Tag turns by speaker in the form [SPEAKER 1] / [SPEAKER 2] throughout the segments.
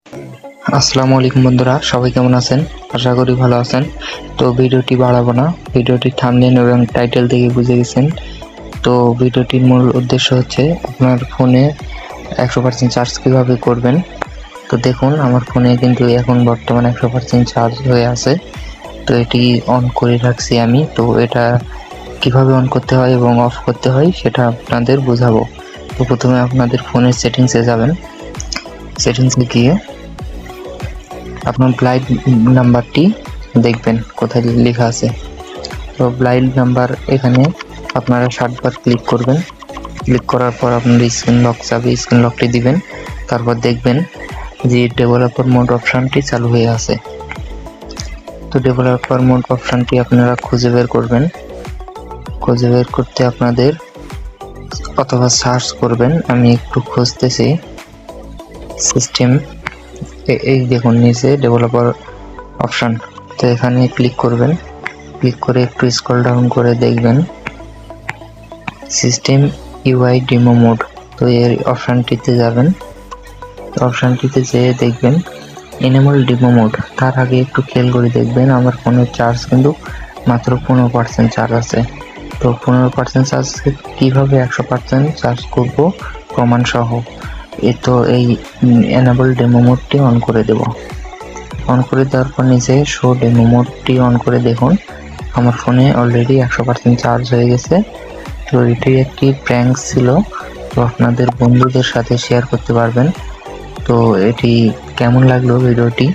[SPEAKER 1] আসসালামু আলাইকুম বন্ধুরা, সবাই কেমন আছেন? আশা করি ভালো আছেন। তো ভিডিওটি বাড়াবো না, ভিডিওটির থাম্বনেল এবং টাইটেল থেকে বুঝে গেছেন। তো ভিডিওটির মূল উদ্দেশ্য হচ্ছে আপনার ফোনে 100% চার্জ কীভাবে করবেন। তো দেখুন, আমার ফোনে কিন্তু এখন বর্তমানে 100% চার্জ হয়ে আছে। তো এটি অন করে রাখছি আমি। তো এটা কিভাবে অন করতে হয় এবং অফ করতে হয় সেটা আপনাদের বোঝাবো। তো প্রথমে আপনাদের ফোনের সেটিংসে যাবেন। সেটিংসে গিয়ে আপনার ব্লাইন্ড নাম্বারটি দেখবেন কোথায় লেখা আছে। তো ব্লাইন্ড নাম্বার এখানে আপনারা 7বার ক্লিক করবেন। ক্লিক করার পর আপনার স্ক্রিন লক যাবে, স্ক্রিন লকটি দিবেন। তারপর দেখবেন যে ডেভেলপার মোড অপশানটি চালু হয়ে আছে। তো ডেভেলপার মোড অপশানটি আপনারা খুঁজে বের করবেন। খুঁজে বের করতে আপনাদের অথবা সার্চ করবেন। আমি একটু খুঁজতেছি সিস্টেম। এই দেখুন নিচে ডেভেলপার অপশান। তো এখানে ক্লিক করবেন। ক্লিক করে একটু স্ক্রল ডাউন করে দেখবেন সিস্টেম ইউআই ডেমো মোড। তো এই অপশানটিতে যাবেন। অপশানটিতে যেয়ে দেখবেন এনেবল ডেমো মোড। তার আগে একটু খেয়াল করে দেখবেন আমার ফোনের চার্জ কিন্তু মাত্র 15% চার্জ আছে। তো 15% চার্জ কীভাবে 100% চার্জ করব প্রমাণ সহ। তো এই এনেবল ডেমো মোডটি অন করে দেব। অন করে দেওয়ার পর নিচে শো ডেমো মোডটি অন করে দেখুন আমার ফোনে অলরেডি 100% চার্জ হয়ে গেছে। তো এটি একটি প্র্যাঙ্ক ছিল, তো আপনাদের বন্ধুদের সাথে শেয়ার করতে পারবেন। তো এটি কেমন লাগলো ভিডিওটি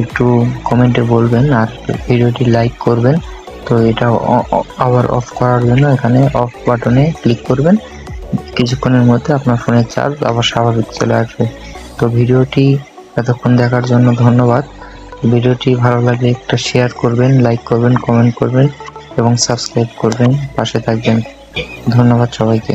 [SPEAKER 1] একটু কমেন্টে বলবেন, আর ভিডিওটি লাইক করবেন। তো এটা আবার অফ করার জন্য এখানে অফ বাটনে ক্লিক করবেন। কিছুক্ষণের মধ্যে আপনার ফোনের চার্জ আবার স্বাভাবিক চলে আসবে। তো ভিডিওটি এতক্ষণ দেখার জন্য ধন্যবাদ। ভিডিওটি ভালো লাগলে একটা শেয়ার করবেন, লাইক করবেন, কমেন্ট করবেন এবং সাবস্ক্রাইব করবেন, পাশে থাকবেন। ধন্যবাদ সবাইকে।